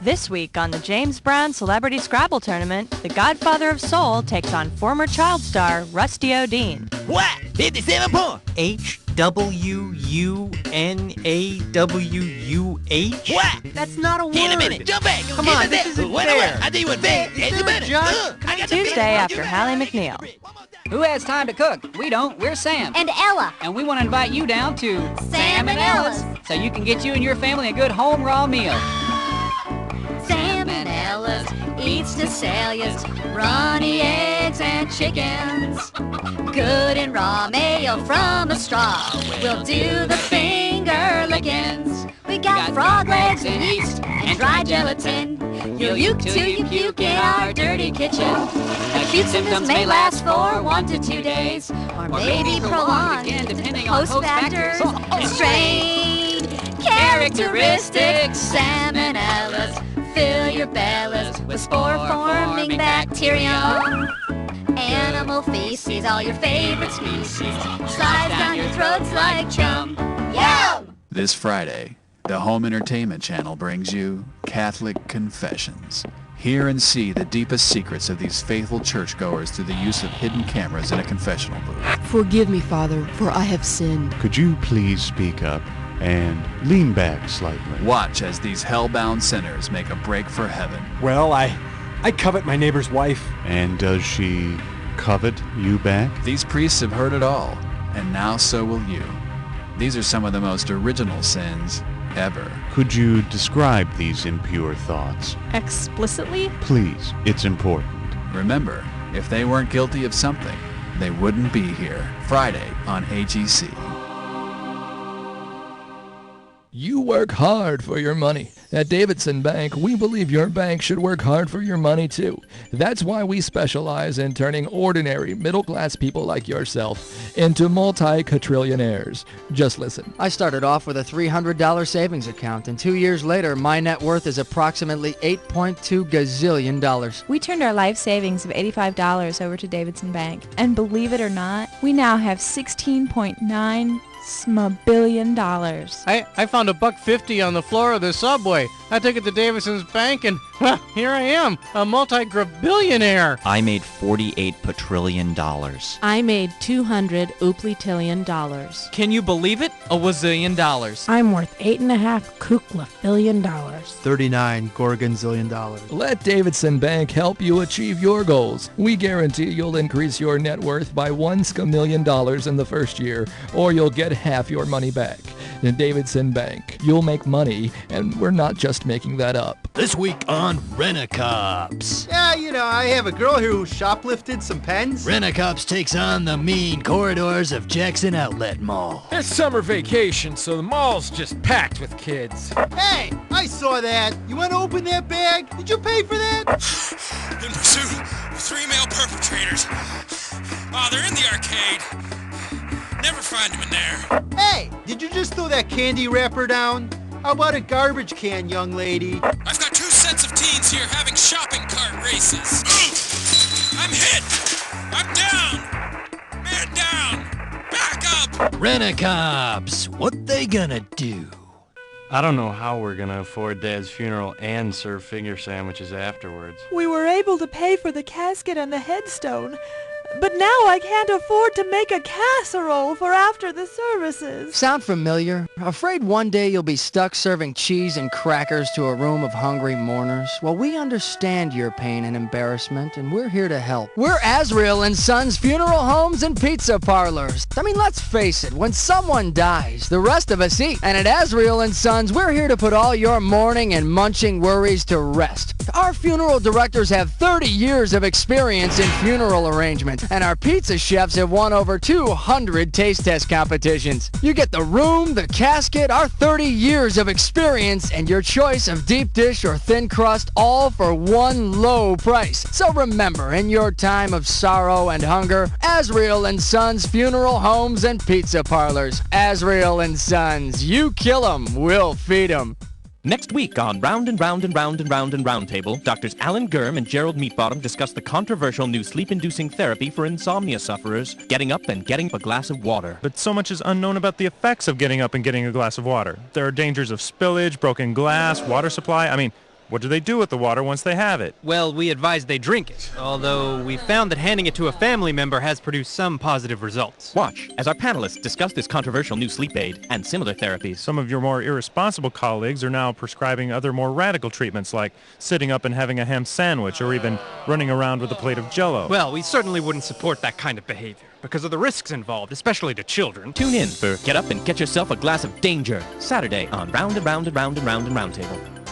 This week on the James Brown Celebrity Scrabble Tournament, the Godfather of Soul takes on former child star Rusty O'Dean. What? 57 points. H-W-U-N-A-W-U-H? What? That's not a word. In a minute. Jump back. Come on, this isn't fair. I tell you what, fair. Is there a judge? Tuesday after Hallie McNeil. Who has time to cook? We don't. We're Sam. And Ella. And we want to invite you down to Sam and Ella's. So you can get you and your family a good home raw meal. Sam and Ella's eats to Celia's, runny eggs and chickens. Good and raw mayo from a straw. We'll do the finger lickings. We got frog legs and yeast and dry gelatin. You'll uke till you puke in our dirty kitchen. Acute symptoms may last for 1 to 2 days, or maybe prolonged, depending on host factors and strain characteristics. Sam and Ella's fill your bellies with spore-forming bacterium. Animal feces, all your favorite species, slides down your throats like chum. Yum! This Friday, the Home Entertainment Channel brings you Catholic Confessions. Hear and see the deepest secrets of these faithful churchgoers through the use of hidden cameras in a confessional booth. Forgive me, Father, for I have sinned. Could you please speak up and lean back slightly? Watch as these hell-bound sinners make a break for heaven. Well, I covet my neighbor's wife. And does she covet you back? These priests have heard it all, and now so will you. These are some of the most original sins ever. Could you describe these impure thoughts? Explicitly? Please, it's important. Remember, if they weren't guilty of something, they wouldn't be here. Friday on AGC. You work hard for your money. At Davidson Bank, we believe your bank should work hard for your money too. That's why we specialize in turning ordinary middle-class people like yourself into multi-quadrillionaires. Just listen. I started off with a $300 savings account, and 2 years later, my net worth is approximately $8.2 gazillion. We turned our life savings of $85 over to Davidson Bank, and believe it or not, we now have $16.9 billion. I found $1.50 on the floor of the subway. I took it to Davidson's Bank and, well, here I am, a multi-billionaire. I made $48 quadrillion. I made $200 ooplitillion. Can you believe it? A wazillion dollars. I'm worth $8.5 kukla billion. 39 gorgonzillion dollars. Let Davidson Bank help you achieve your goals. We guarantee you'll increase your net worth by $1 million in the first year, or you'll get half your money back. In Davidson Bank, you'll make money, and we're not just making that up. This week on Rent-A-Cops. Yeah, I have a girl here who shoplifted some pens. Rent-A-Cops takes on the mean corridors of Jackson Outlet Mall. It's summer vacation, so the mall's just packed with kids. Hey, I saw that. You want to open that bag? Did you pay for that? In pursuit of 3 male perpetrators. Oh, they're in the arcade. Never find them in there. Hey, did you just throw that candy wrapper down? How about a garbage can, young lady? I've got 2 sets of teens here having shopping cart races. I'm hit! I'm down! Man down! Back up! Rent-A-Cops, what they gonna do? I don't know how we're gonna afford Dad's funeral and serve finger sandwiches afterwards. We were able to pay for the casket and the headstone, but now I can't afford to make a casserole for after the services. Sound familiar? Afraid one day you'll be stuck serving cheese and crackers to a room of hungry mourners? Well, we understand your pain and embarrassment, and we're here to help. We're Azrael and Sons Funeral Homes and Pizza Parlors. I mean, let's face it, when someone dies, the rest of us eat. And at Azrael and Sons, we're here to put all your mourning and munching worries to rest. Our funeral directors have 30 years of experience in funeral arrangements, and our pizza chefs have won over 200 taste test competitions. You get the room, the casket, our 30 years of experience, and your choice of deep dish or thin crust, all for one low price. So remember, in your time of sorrow and hunger, Azrael and Sons Funeral Homes and Pizza Parlors. Azrael and Sons, you kill 'em, we'll feed 'em. Next week on Round and Round and Round and Round and Roundtable, Doctors Alan Gurm and Gerald Meatbottom discuss the controversial new sleep-inducing therapy for insomnia sufferers, getting up and getting a glass of water. But so much is unknown about the effects of getting up and getting a glass of water. There are dangers of spillage, broken glass, water supply. I mean, What do they do with the water once they have it? Well, we advise they drink it, although we found that handing it to a family member has produced some positive results. Watch as our panelists discuss this controversial new sleep aid and similar therapies. Some of your more irresponsible colleagues are now prescribing other more radical treatments like sitting up and having a ham sandwich or even running around with a plate of Jell-O. Well, we certainly wouldn't support that kind of behavior because of the risks involved, especially to children. Tune in for Get Up and Get Yourself a Glass of Danger, Saturday on Round and Round and Round and Round and Roundtable.